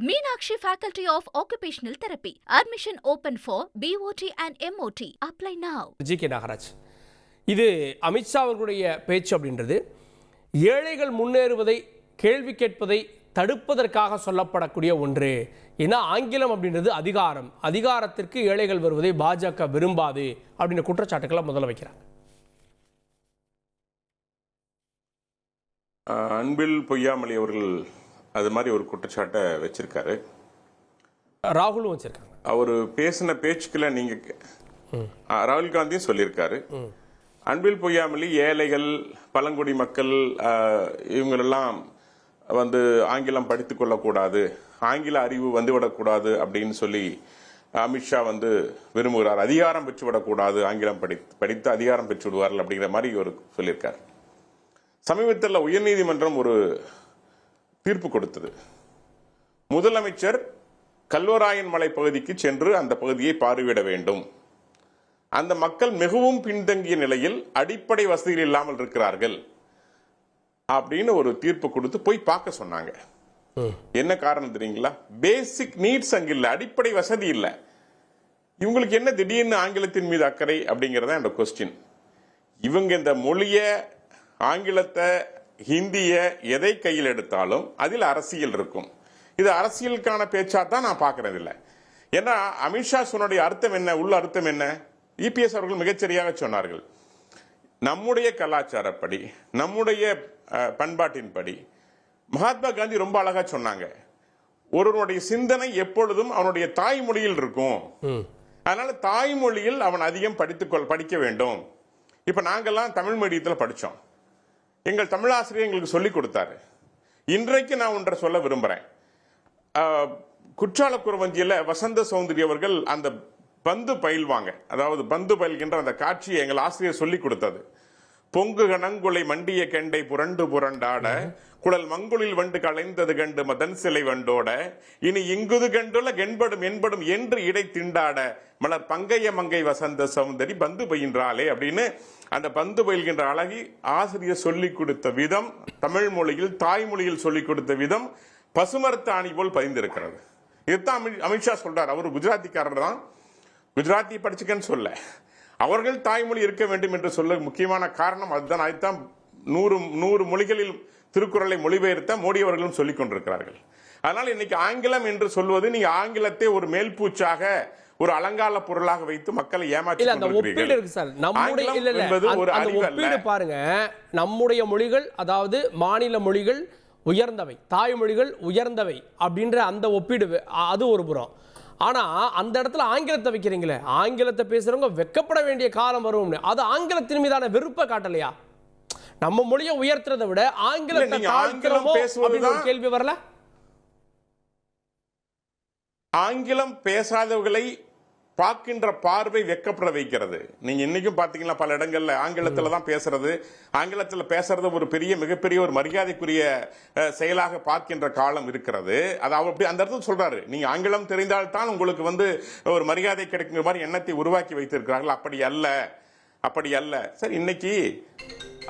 Meenakshi Faculty of Occupational Therapy. Admission open for BOT and MOT. Apply now. G K. Nagaraj, இது அமித்ஷா அவர்களுடைய பேச்சு அப்படின்றது ஏழைகள் முன்னேறுவதை கேள்வி கேட்பதை தடுப்பதற்காக சொல்லப்படக்கூடிய ஒன்று. ஏன்னா ஆங்கிலம் அப்படின்றது அதிகாரம், அதிகாரத்திற்கு ஏழைகள் வருவதை பாஜக விரும்பாது அப்படின்ற குற்றச்சாட்டுக்களை முதல்ல வைக்கிறாங்க. அன்பில் பொய்யாமொழி அவர்கள் அது மாதிரி ஒரு குற்றச்சாட்டை வச்சிருக்காரு. ராகுலும் வச்சிருக்காங்க. அவர் பேசின பேச்சுக்களை நீங்க ராகுல் காந்தியும் சொல்லியிருக்காரு. அன்பில் பொய்யாமொழி ஏழைகள், பழங்குடி மக்கள் இவங்களெல்லாம் வந்து ஆங்கிலம் படித்துக் கொள்ளக்கூடாது, ஆங்கில அறிவு வந்துவிடக்கூடாது அப்படின்னு சொல்லி அமித்ஷா வந்து விரும்புகிறார். அதிகாரம் பெற்றுவிடக்கூடாது, ஆங்கிலம் படித்து அதிகாரம் பெற்று விடுவார்கள் அப்படிங்கிற மாதிரி ஒரு சொல்லியிருக்கார். சமீபத்தில் உயர்நீதிமன்றம் ஒரு தீர்ப்பு கொடுத்தது. முதலமைச்சர் கல்வராயன் மலை பகுதிக்கு சென்று அந்த பகுதியை பார்வையிட வேண்டும். அந்த மக்கள் மிகவும் பின்தங்கிய நிலையில் அடிப்படை வசதிகள் இல்லாமல் இருக்கிறார்கள் அப்படின்னு ஒரு தீர்ப்பு கொடுத்து போய் பார்க்க சொன்னாங்க. என்ன காரணம் தெரியுங்களா? பேசிக் நீட்ஸ் அங்க இல்ல, அடிப்படை வசதி இல்ல. இவங்களுக்கு என்ன திடீர்னு ஆங்கிலத்தின் மீது அக்கறை அப்படிங்கறத அந்த கொஸ்டின். இவங்க இந்த மொழிய, ஆங்கிலத்தை, ஹிந்திய எதை கையில் எடுத்தாலும் அதில் அரசியல் இருக்கும். இது அரசியலுக்கான பேச்சா தான் நான் பார்க்கறது இல்லை. ஏன்னா அமித்ஷா சொன்னுடைய அர்த்தம் என்ன, உள்ள அர்த்தம் என்ன? இபிஎஸ் அவர்கள் மிகச்சரியாக சொன்னார்கள். நம்முடைய கலாச்சாரப்படி, நம்முடைய பண்பாட்டின்படி மகாத்மா காந்தி ரொம்ப அழகா சொன்னாங்க, ஒருவனுடைய சிந்தனை எப்பொழுதும் அவனுடைய தாய்மொழியில் இருக்கும். அதனால தாய்மொழியில் அவன் அதிகம் படிக்க வேண்டும். இப்ப நாங்கெல்லாம் தமிழ் மீடியத்தில் படிச்சோம். எங்கள் தமிழாசிரியர் எங்களுக்கு சொல்லிக் கொடுத்தாரு. இன்றைக்கு நான் ஒன்றை சொல்ல விரும்புறேன். குற்றால குறவஞ்சியில வசந்த சௌந்தரி அவர்கள் அந்த பந்து பயில்வாங்க, அதாவது பந்து பயில்கின்ற அந்த காட்சியை எங்கள் ஆசிரியர் சொல்லிக் கொடுத்தது. பொங்கு கணங்குலை மண்டிய கெண்டை புரண்டு புரண்டாட, குழல் மங்குளில் வண்டு களைந்தது கண்டு மதன் சிலை வண்டோட, இனி இங்குது கண்டுள்ள கென்படும் என்படும் என்று இடை திண்டாட, மலர் பங்கைய மங்கை வசந்த சௌந்தரி பந்து பயின்றாளே அப்படின்னு அந்த பந்து பயில்கின்ற அழகி ஆசிரியர் சொல்லிக் கொடுத்த விதம், தமிழ் மொழியில் தாய்மொழியில் சொல்லிக் கொடுத்த விதம் பசுமரத்து ஆணி போல் பதிந்திருக்கிறது. இதுதான் அமித்ஷா சொல்றார். அவர் குஜராத்திக்காரர் தான், குஜராத்தி படிச்சுக்கன்னு சொல்ல, அவர்கள் தாய்மொழி இருக்க வேண்டும் என்று சொல்ல முக்கியமான காரணம் அதுதான். அதுதான் 100 மொழிகளில் திருக்குறளை மொழிபெயர்த்த மோடி அவர்களும் சொல்லிக் கொண்டிருக்கிறார்கள். அதனால இன்னைக்கு ஆங்கிலம் என்று சொல்வது, நீங்க ஆங்கிலத்தை ஒரு மேல்பூச்சாக, ஒரு அலங்கார பொருளாக வைத்து மக்களை ஏமாற்றி பாருங்க. நம்முடைய மொழிகள், அதாவது மாநில மொழிகள் உயர்ந்தவை, தாய்மொழிகள் உயர்ந்தவை அப்படின்ற அந்த ஒப்பீடு அது ஒரு புறம். ஆனா அந்த இடத்துல ஆங்கிலத்தை வைக்கிறீங்களே, ஆங்கிலத்தை பேசுறவங்க வெக்கப்பட வேண்டிய காலம் வரும். அது ஆங்கிலத்தின் மீதான வெறுப்பை காட்டலையா? நம்ம மொழியை உயர்த்துறதை விட ஆங்கிலத்தை கேள்வி வரல. ஆங்கிலம் பேசாதவர்களை பார்க்கின்ற பார்வை வெக்கப்பட வைக்கிறது. நீங்க இன்னைக்கும் பாத்தீங்கன்னா பல இடங்கள்ல ஆங்கிலத்துல தான் பேசுறது, ஆங்கிலத்துல பேசுறது ஒரு மிகப்பெரிய ஒரு மரியாதைக்குரிய செயலாக பார்க்கின்ற காலம் இருக்கிறது. அது அவர் அப்படி அந்த இடத்துல சொல்றாரு, நீங்க ஆங்கிலம் தெரிந்தால்தான் உங்களுக்கு வந்து ஒரு மரியாதை கிடைக்கிற மாதிரி எண்ணத்தை உருவாக்கி வைத்திருக்கிறார்கள். அப்படி அல்ல சார். இன்னைக்கு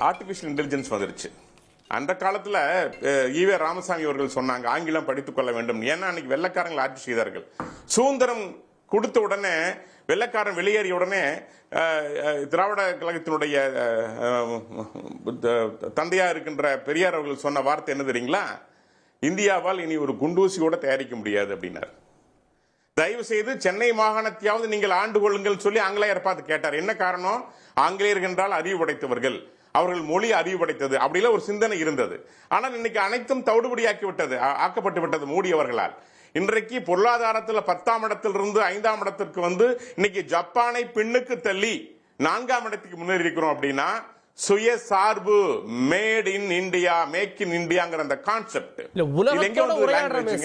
ஆர்டிபிஷியல் இன்டெலிஜென்ஸ் வந்துருச்சு. அந்த காலத்துல ஈவே ராமசாமி அவர்கள் சொன்னாங்க ஆங்கிலம் படித்துக் கொள்ள வேண்டும். ஏன்னா அன்னைக்கு வெள்ளக்காரங்களை ஆட்சி செய்தார்கள். சுதந்திரம் கொடுத்த உடனே, வெள்ளக்காரன் வெளியேறிய உடனே திராவிட கழகத்தினுடைய தந்தையா இருக்கின்ற பெரியார் அவர்கள் சொன்ன வார்த்தை என்ன தெரியுங்களா? இந்தியாவால் இனி ஒரு குண்டூசியோட தயாரிக்க முடியாது அப்படின்னார். தயவு செய்து சென்னை மாகாணத்தையாவது நீங்கள் ஆண்டு கொள்ளுங்கள் சொல்லி ஆங்கிலேயர் பார்த்து கேட்டார். என்ன காரணம்? ஆங்கிலேயர்கள் என்றால் அறிவு படைத்தவர்கள், அவர்கள் மொழி அறிவு படைத்தது, அப்படிலாம் ஒரு சிந்தனை இருந்தது. ஆனால் இன்னைக்கு அனைத்தும் ஆக்கப்பட்டு விட்டது மோடி அவர்களால். இன்றைக்கு பொருளாதாரத்தில் 10ஆம் இடத்திலிருந்து 5ஆம் இடத்திற்கு வந்து இன்னைக்கு ஜப்பானை பின்னுக்கு தள்ளி 4ஆம் இடத்துக்கு முன்னேறி இருக்கிறோம். அப்படின்னா சுய சார்பு, made in India, make in இந்தியாங்கிற அந்த கான்செப்ட்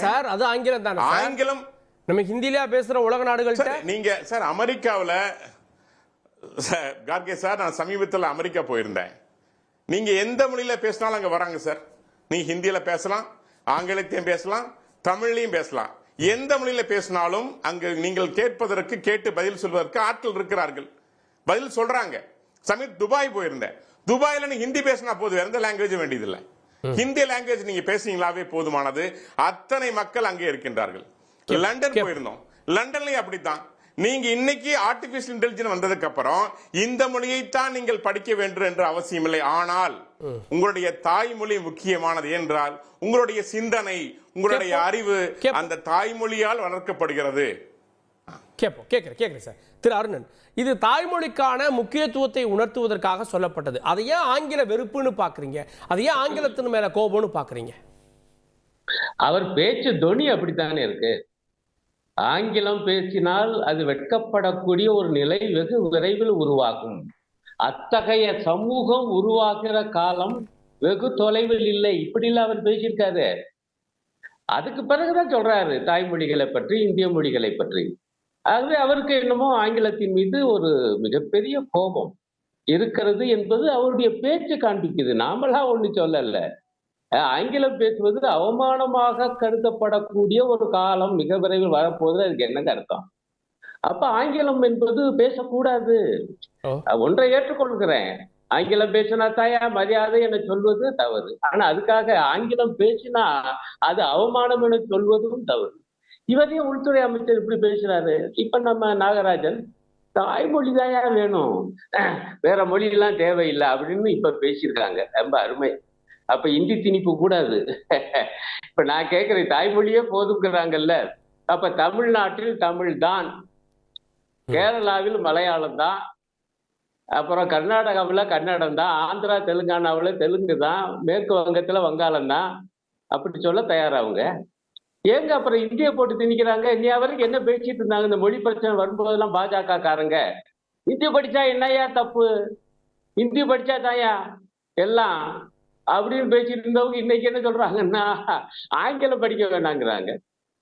சார், அது ஆங்கிலம் தான். ஆங்கிலம் நம்ம ஹிந்தியில பேசுற உலக நாடுகள். நீங்க சார் அமெரிக்காவில் கார்கே சார், நான் சமீபத்தில் அமெரிக்கா போயிருந்தேன். நீங்க எந்த மொழியில பேசினாலும் அங்க வராங்க சார். நீங்க ஹிந்தியில பேசலாம், ஆங்கிலத்தையும் பேசலாம், தமிழ்லையும் பேசலாம். எந்த மொழியில பேசினாலும் அங்கு நீங்கள் கேட்பதற்கு, கேட்டு பதில் சொல்வதற்கு ஆட்கள் இருக்கிறார்கள், பதில் சொல்றாங்க. சமீப துபாய் போயிருந்தேன். துபாயில நீ ஹிந்தி பேசினா போதும், எந்த லாங்குவேஜ் வேண்டியதில்லை. ஹிந்தி லாங்குவேஜ் நீங்க பேசுறீங்களாவே போதுமானது. அத்தனை மக்கள் அங்கே இருக்கின்றார்கள். லண்டன் போயிருந்தோம், லண்டன்லயும் அப்படித்தான். நீங்க இன்னைக்கு ஆர்டிபிஷியல் இன்டெலிஜென்ஸ் வந்ததுக்கு அப்புறம் இந்த மொழியைத்தான் நீங்கள் படிக்க வேண்டும் என்ற அவசியம் இல்லை. ஆனால் உங்களுடைய தாய்மொழி முக்கியமானது என்றால் உங்களுடைய சிந்தனை, உங்களுடைய அறிவு அந்த தாய்மொழியால் வளர்க்கப்படுகிறது. கேட்கிறேன் சார். திரு அருணன், இது தாய்மொழிக்கான முக்கியத்துவத்தை உணர்த்துவதற்காக சொல்லப்பட்டது. அதை ஏன் ஆங்கில வெறுப்புன்னு பாக்குறீங்க? அதை ஏன் ஆங்கிலத்தின் மேல கோபம்னு பாக்குறீங்க? அவர் பேச்சு தொனி அப்படித்தானே இருக்கு. ஆங்கிலம் பேசினால் அது வெட்கப்படக்கூடிய ஒரு நிலை வெகு விரைவில் உருவாகும். அத்தகைய சமூகம் உருவாக்குற காலம் வெகு தொலைவில் இல்லை. இப்படி இல்ல அவர் பேசியிருக்காரு. அதுக்கு பிறகுதான் சொல்றாரு தாய்மொழிகளை பற்றி, இந்திய மொழிகளை பற்றி. ஆகவே அவருக்கு என்னமோ ஆங்கிலத்தின் மீது ஒரு மிகப்பெரிய கோபம் இருக்கிறது என்பது அவருடைய பேச்சு காண்பிக்குது. நாமளா ஒண்ணு சொல்லல. ஆங்கிலம் பேசுவது அவமானமாக கருதப்படக்கூடிய ஒரு காலம் மிக விரைவில் வரப்போகுது. அதுக்கு என்னங்க அர்த்தம்? அப்ப ஆங்கிலம் என்பது பேசக்கூடாது. ஒன்றை ஏற்றுக்கொள்கிறேன், ஆங்கிலம் பேசினா தாயா மரியாதை என சொல்வது தவறு. ஆனா அதுக்காக ஆங்கிலம் பேசினா அது அவமானம் என சொல்வதும் தவறு. இவரையும் உள்துறை அமைச்சர் இப்படி பேசுறாரு. இப்ப நம்ம நாகராஜன் தாய்மொழி தாயா வேணும், வேற மொழி எல்லாம் தேவையில்லை அப்படின்னு இப்ப பேசியிருக்காங்க. ரொம்ப அருமை. அப்ப இந்தி திணிப்பு கூடாது. இப்ப நான் கேட்கிறேன், தாய்மொழியே போதுங்கிறாங்கல்ல, அப்ப தமிழ்நாட்டில் தமிழ் தான், கேரளாவில் மலையாளம் தான், அப்புறம் கர்நாடகாவில் கன்னடம் தான், ஆந்திரா தெலுங்கானாவில் தெலுங்கு தான், மேற்கு வங்கத்துல வங்காளம் தான், அப்படி சொல்ல தயாராகுங்க. ஏங்க அப்புறம் இந்திய போட்டு திணிக்கிறாங்க? இன்னைய வரைக்கும் என்ன பேசிட்டு இருந்தாங்க? இந்த மொழி பிரச்சனை வரும்போதெல்லாம் பாஜக காரங்க இந்தி படிச்சா என்னையா தப்பு, இந்தி படிச்சா தாயா எல்லாம் அப்படின்னு பேசிட்டு இருந்தவங்க இன்னைக்கு என்ன சொல்றாங்கன்னா ஆங்கிலம் படிக்க வேண்டாங்கிறாங்க.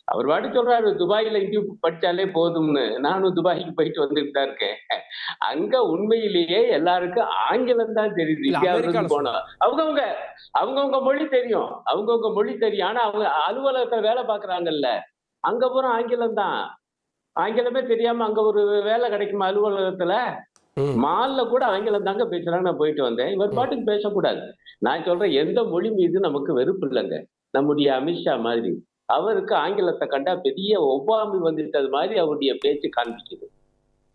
அவர் பாட்டு சொல்றாரு துபாயில இந்தி படிச்சாலே போதும்னு. நானும் துபாய்க்கு போயிட்டு வந்துட்டு தான் இருக்கேன். அங்க உண்மையிலேயே எல்லாருக்கும் ஆங்கிலம் தான் தெரியுது. இந்தியாவிலிருந்து போனா அவங்கவுங்க மொழி தெரியும், அவங்கவுங்க மொழி தெரியும். ஆனா அவங்க அலுவலகத்துல வேலை பாக்குறாங்கல்ல, அங்க போற ஆங்கிலம் தான். ஆங்கிலமே தெரியாம அங்க ஒரு வேலை கிடைக்குமா அலுவலகத்துல? மால்ல கூட ஆங்கிலம் தாங்க பேசுறாங்க. நான் போயிட்டு வந்தேன். இவர் பாட்டுக்கு பேசக்கூடாது. நான் சொல்றேன், எந்த மொழி மீது நமக்கு வெறுப்பு இல்லைங்க. நம்முடைய அமித்ஷா மாதிரி அவருக்கு ஆங்கிலத்தை கண்டா பெரிய ஒவ்வாமை வந்துட்டது மாதிரி அவருடைய பேச்சு காண்பிக்குது.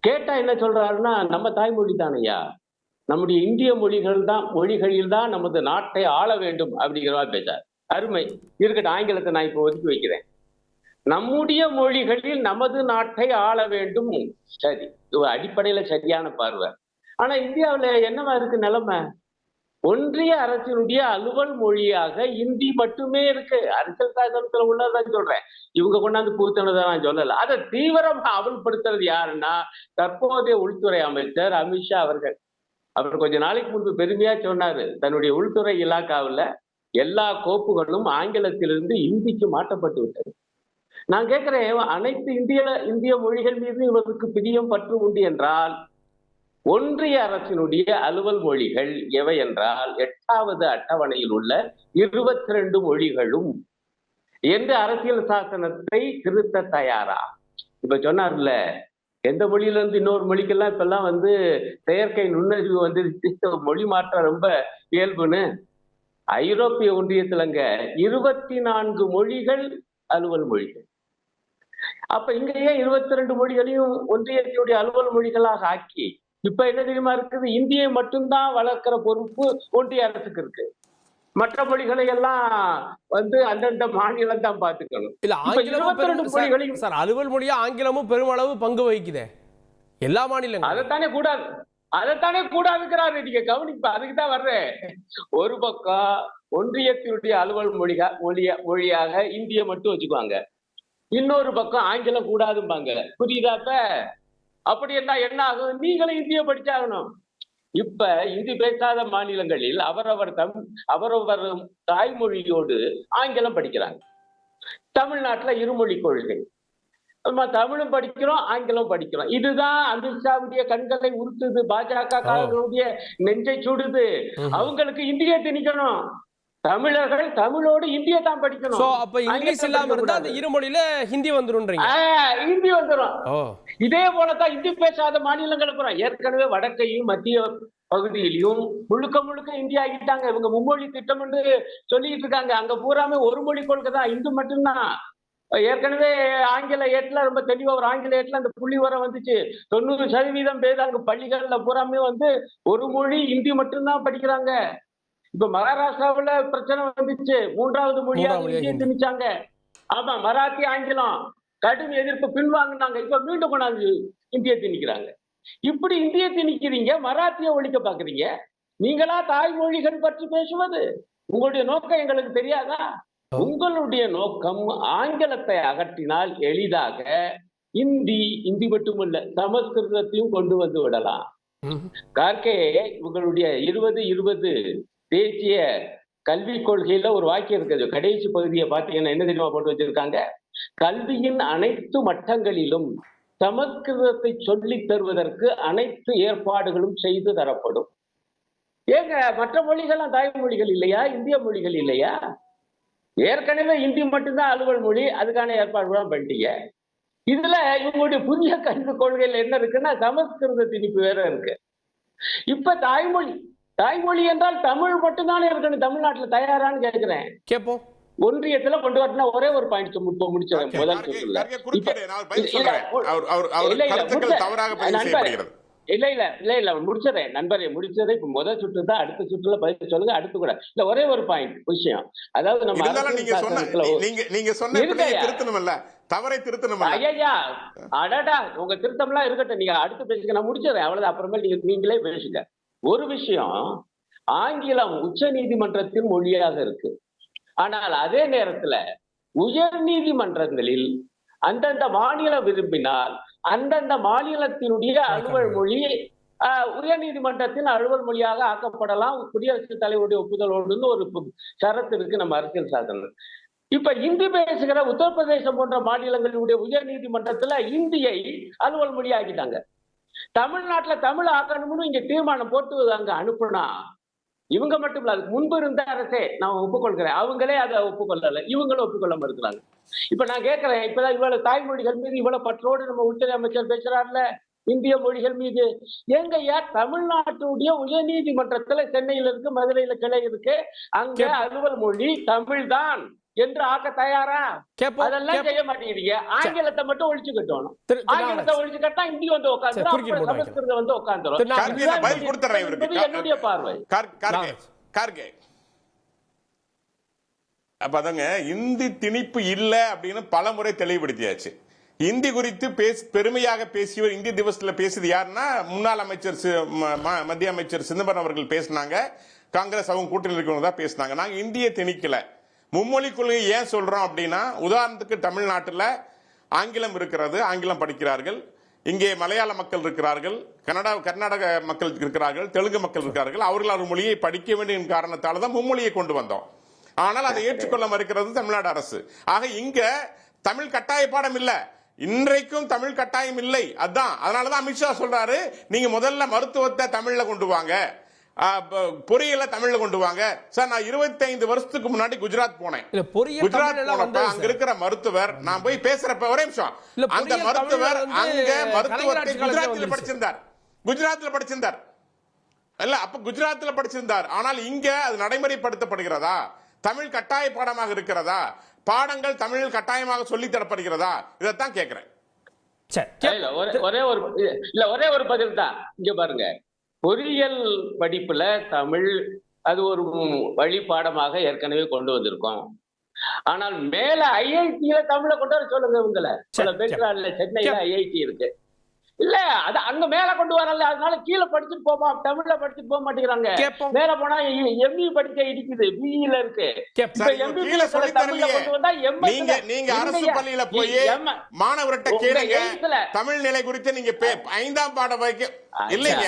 கேட்டா என்ன சொல்றாருன்னா, நம்ம தாய்மொழி தானையா, நம்முடைய இந்திய மொழிகளில் தான் நமது நாட்டை ஆள வேண்டும் அப்படிங்கிறவா பேசார். அருமை இருக்கட்டும், ஆங்கிலத்தை நான் இப்போ ஒதுக்கி வைக்கிறேன். நம்முடைய மொழிகளில் நமது நாட்டை ஆள வேண்டும், சரி, அடிப்படையில சரியான பார்வை. ஆனா இந்தியாவில என்னவா இருக்கு நிலைமை? ஒன்றிய அரசினுடைய அலுவல் மொழியாக இந்தி மட்டுமே இருக்கு. அரசியல் சாசனத்துல உள்ளதான் சொல்றேன், இவங்க கொண்டாந்து புகுத்தினதை நான் சொல்லல. அதை தீவிரமா அமல்படுத்துறது யாருன்னா தற்போதைய உள்துறை அமைச்சர் அமித்ஷா அவர்கள். அவர் கொஞ்ச நாளைக்கு முன்பு பெருமையா சொன்னாரு, தன்னுடைய உள்துறை இலாக்காவில் எல்லா கோப்புகளும் ஆங்கிலத்திலிருந்து இந்திக்கு மாற்றப்பட்டு விட்டது. நான் கேட்கிறேன், அனைத்து இந்திய மொழிகள் மீது இவருக்கு பிரியம் பற்று உண்டு என்றால் ஒன்றிய அரசினுடைய அலுவல் மொழிகள் எவை என்றால் 8வது அட்டவணையில் உள்ள 22 மொழிகளும் எந்த அரசியல் சாசனத்தை திருத்த தயாரா? இப்ப சொன்னார்ல, எந்த மொழியில இருந்து இன்னொரு மொழிக்கெல்லாம் இப்பெல்லாம் செயற்கை நுண்ணறிவு மொழி மாற்றம் ரொம்ப இயல்புன்னு. ஐரோப்பிய ஒன்றியத்திலங்க 24 மொழிகள் அலுவல் மொழிகள். அப்ப இங்கேயே 22 மொழிகளையும் ஒன்றியத்தினுடைய அலுவல் மொழிகளாக ஆக்கி இப்ப என்ன தெரியுமா இருக்குது? இந்தியை மட்டும்தான் வளர்க்கிற பொறுப்பு ஒன்றிய அரசுக்கு இருக்கு. மற்ற மொழிகளை எல்லாம் அந்தந்த மாநிலம் தான் பாத்துக்கணும். இல்ல, 22 மொழிகளையும் சார் அலுவல் மொழியா ஆங்கிலமும் பெருமளவு பங்கு வகிக்குதே எல்லா மாநிலங்களும். அதைத்தானே கூடாதுங்கிறாரு. நீங்க கவனிப்பா, அதுக்குதான் வர்றேன். ஒரு பக்கம் ஒன்றியத்தினுடைய அலுவல் மொழியாக இந்திய மட்டும் வச்சுக்குவாங்க, இன்னொரு பக்கம் ஆங்கிலம் கூடாதும்பாங்க. புரியுதாப்ப? அப்படி என்ன ஆகும்? நீங்களும் இந்திய படிச்சாகணும். இப்ப இந்தி பேசாத மாநிலங்களில் அவரவர் தாய்மொழியோடு ஆங்கிலம் படிக்கிறாங்க. தமிழ்நாட்டுல இருமொழி கொள்கை, நம்ம தமிழும் படிக்கிறோம் ஆங்கிலம் படிக்கிறோம். இதுதான் அமித்ஷாவுடைய கண்களை உறுத்துது, பாஜக காரர்களுடைய நெஞ்சை சுடுது. அவங்களுக்கு இந்திய திணிக்கணும். தமிழர்கள் தமிழோடு இந்திய தான் படிக்கணும். சோ அப்ப இங்கிலீஷ் இல்லாம இருந்தா அந்த இருமொழியில ஹிந்தி வந்துரும்ன்றீங்க? ஹிந்தி வந்துரும். இதே போலதான் இந்தி பேசாத மாநிலங்கள் அப்புறம் ஏற்கனவே வடக்கையும் மத்திய பகுதியிலையும் முழுக்க முழுக்க இந்தியா ஆகிட்டாங்க. இவங்க மும்மொழி திட்டம் என்று சொல்லிட்டு இருக்காங்க. அங்க பூராமே ஒரு மொழி கொள்கை தான், இந்து மட்டும்தான். ஏற்கனவே ஆங்கில ஏட்டுல ரொம்ப தெளிவா ஒரு ஆங்கில ஏட்டுல அந்த புள்ளி வர வந்துச்சு. 90% பேர் அங்க பள்ளிகள்ல பூராமே ஒரு மொழி இந்தி மட்டும்தான் படிக்கிறாங்க. இப்ப மகாராஷ்டிராவுல பிரச்சனை வந்துச்சு, 3வது மொழியாக இந்தியை திணிச்சாங்க. ஆமா, மராத்தி ஆங்கிலம் கடும் எதிர்ப்பு பின்வாங்கினாங்க. இப்ப மீண்டும் கொண்டாந்து இந்தியை திணிக்கிறாங்க. இப்படி இந்தியை திணிக்கிறீங்க, மராத்திய ஒழிக்க பாக்குறீங்க. நீங்களா தாய்மொழிகள் பற்றி பேசுவது? உங்களுடைய நோக்கம் எங்களுக்கு தெரியாதா? உங்களுடைய நோக்கம் ஆங்கிலத்தை அகற்றினால் எளிதாக இந்தி மட்டுமல்ல சமஸ்கிருதத்தையும் கொண்டு வந்து விடலாம். கார்கே உங்களுடைய 2020 தேசிய கல்விக் கொள்கையில ஒரு வாக்கியம் இருக்குது. கடைசி பகுதியை பார்த்தீங்கன்னா என்ன தெரியுமா போட்டு வச்சிருக்காங்க? கல்வியின் அனைத்து மட்டங்களிலும் சமஸ்கிருதத்தை சொல்லித் தருவதற்கு அனைத்து ஏற்பாடுகளும் செய்து தரப்படும். ஏங்க மற்ற மொழிகள்லாம் தாய்மொழிகள் இல்லையா? இந்திய மொழிகள் இல்லையா? ஏற்கனவே இந்தி மட்டும்தான் அலுவல் மொழி, அதுக்கான ஏற்பாடுலாம் பண்ணிட்டீங்க. இதுல இவங்களுடைய புதிய கல்விக் கொள்கையில என்ன இருக்குன்னா சமஸ்கிருத திணிப்பு வேற இருக்கு. இப்ப தாய்மொழி என்றால் தமிழ் மட்டும்தானே இருக்கணும். தமிழ்நாட்டுல தயாரான்னு கேட்கிறேன். கேட்போம். ஒன்றியத்துல கொண்டு வரனா ஒரே ஒரு பாயிண்ட் முடிச்சிடறேன். முதல் சுற்றுல இல்ல முடிச்சிடறேன் நண்பரே, முடிச்சதை இப்ப முதல் சுற்று தான். அடுத்த சுற்றுல பதில் சொல்லுங்க. அடுத்து கூட இல்ல, ஒரே ஒரு பாயிண்ட் விஷயம். அதாவது நம்ம தவறை திருத்தணும். ஐயா அடடா, உங்க திருத்தம்லாம் இருக்கட்டும், நீங்க அடுத்து பேசுங்க, நான் முடிச்சிடறேன் அவ்வளவு. அப்புறமே நீங்களே பேசுங்க. ஒரு விஷயம், ஆங்கிலம் உச்ச நீதிமன்றத்தின் மொழியாக இருக்கு. ஆனால் அதே நேரத்துல உயர் நீதிமன்றங்களில் அந்தந்த மாநிலம் விரும்பினால் அந்தந்த மாநிலத்தினுடைய அலுவல் மொழி உயர் நீதிமன்றத்தின் அலுவல் மொழியாக ஆக்கப்படலாம், குடியரசுத் தலைவருடைய ஒப்புதலோடு ஒரு சரத்து இருக்கு நம்ம அரசியல் சாசனம். இப்ப இந்தி பேசுகிற உத்தரப்பிரதேசம் போன்ற மாநிலங்களுடைய உயர் நீதிமன்றத்துல இந்தியை அலுவல் மொழி ஆக்கிட்டாங்க. தமிழ்நாட்டுல தமிழ் ஆக்கணும்னு இங்க தீர்மானம் போட்டு அங்க அனுப்புனா இவங்க மட்டும் இல்ல, அதுக்கு முன்பு இருந்த அரசே நான் ஒப்புக்கொள்கிறேன், அவங்களே அதை ஒப்புக்கொள்ளல, இவங்களும் ஒப்புக்கொள்ள மறுக்கிறாங்க. இப்ப நான் கேட்கிறேன், இப்பதான் இவ்வளவு தாய்மொழிகள் மீது இவ்வளவு பற்றோடு நம்ம உள்துறை அமைச்சர் பேசுறாருல, இந்திய மொழிகள் மீது. எங்கய்யா தமிழ்நாட்டுடைய உயர் நீதிமன்றத்துல சென்னையில இருக்கு, மதுரையில கிளை இருக்கு, அங்க அலுவல் மொழி தமிழ் தான் என்று ஆக்க தயாரா? அதெல்லாம் செய்ய மாட்டேங்கிறீங்க. ஆங்கிலத்தை மட்டும் ஒழிச்சு கட்டணும். ஆங்கிலத்தை ஒழிச்சு கட்டா இந்தி வந்து உட்காந்துரும், சமஸ்கிருதம் வந்து உட்காந்துரும். என்னுடைய பார்வை. அப்பதாங்க இந்தி திணிப்பு இல்ல அப்படின்னு பல முறை தெளிவுபடுத்தியாச்சு. இந்தி குறித்து பெருமையாக பேசியவர் இந்திய திவசத்துல பேசியது யாருன்னா முன்னாள் அமைச்சர் மத்திய அமைச்சர் சிதம்பரம் அவர்கள் பேசினாங்க. காங்கிரஸ் அவங்க கூட்டணியில் இருக்கிறவங்க தான் பேசினாங்க. நாங்க இந்தியை திணிக்கல. மும்மொழி கொள்கை ஏன் சொல்றோம் அப்படின்னா, உதாரணத்துக்கு தமிழ்நாட்டில் ஆங்கிலம் இருக்கிறது, ஆங்கிலம் படிக்கிறார்கள். இங்கே மலையாள மக்கள் இருக்கிறார்கள், கர்நாடக மக்கள் இருக்கிறார்கள், தெலுங்கு மக்கள் இருக்கிறார்கள். அவர்கள் ஒரு மொழியை படிக்க வேண்டிய காரணத்தால் தான் மும்மொழியை கொண்டு வந்தோம். ஆனால் அதை ஏற்றுக்கொள்ள மறுக்கிறது தமிழ்நாடு அரசு. ஆக இங்க தமிழ் கட்டாய பாடம் இல்ல, இன்றைக்கும் தமிழ் கட்டாயம் இல்லை. அதனாலதான் அமித்ஷா சொல்றாரு, நீங்க முதல்ல மருத்துவத்தை தமிழ்ல கொண்டு வாங்க, பொறியியல தமிழ்ல கொண்டு வாங்க. சார், நான் 25 வருஷத்துக்கு முன்னாடி குஜராத் போனேன். குஜராத் போனப்ப அங்க இருக்கிற மருத்துவர், நான் போய் பேசுறப்ப ஒரே நிமிஷம், அந்த மருத்துவர் அங்க மருத்துவத்தை குஜராத்தில் படிச்சிருந்தார் இல்ல, அப்ப குஜராத்ல படிச்சிருந்தார். ஆனால் இங்க அது நடைமுறைப்படுத்தப்படுகிறதா? தமிழ் கட்டாய பாடமாக இருக்கிறதா? பாடங்கள் தமிழில் கட்டாயமாக சொல்லி தரப்படுகிறதா? இதைத்தான் கேட்கிறேன். ஒரே ஒரு பதில் தான். இங்க பாருங்க, பொறியியல் படிப்புல தமிழ் அது ஒரு வழி பாடமாக ஏற்கனவே கொண்டு வந்திருக்கோம். ஆனால் மேல ஐஐடியில தமிழை கொண்டு வர சொல்லுங்க. இவங்களை பேசுறாங்கல்ல, சென்னையில ஐஐடி இருக்கு இல்ல, அது அங்க மேல கொண்டு வரல. அதனால கீழே படிச்சுட்டு போமா, தமிழ்ல படிச்சுட்டு போக மாட்டேங்கிறாங்க. மேல போனா எம்இ படிக்க இருக்குது, பிஇல இருக்கு. நீங்க அரசு பள்ளியில போய் மாணவர்கிட்ட கேளுங்க, தமிழ் நிலை குறித்து நீங்க 5ஆம் பாடம் வைக்க இல்லைங்க.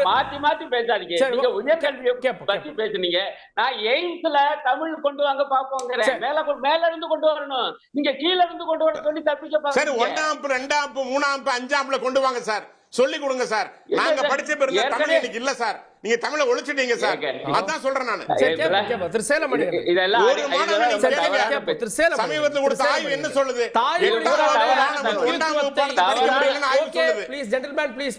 மாத்தி மாத்தி பேசாதீங்க. நீங்க உயர்கல்வியை பத்தி பேசுனீங்க, நான் எய்ம்ஸ்ல தமிழ் கொண்டு வாங்க பாப்போங்கிறேன். மேல இருந்து கொண்டு வரணும், நீங்க கீழ இருந்து கொண்டு வர சொல்லி தப்பிக்க பாருங்க. சரி, 1ஆம் 2ஆம் 3ஆம் 5ஆம்ல கொண்டு வாங்க சார். சொல்லி கொடுங்க சார். நாங்க படிச்ச பிறகு தமிழ் இன்னைக்கு இல்ல சார். நீங்க தமிழை ஒழிச்சிட்டீங்க சார். அதான் சொல்றேன் நான். சமீபத்தில் கொடுத்த ஆய்வு என்ன சொல்லுது? Please gentleman please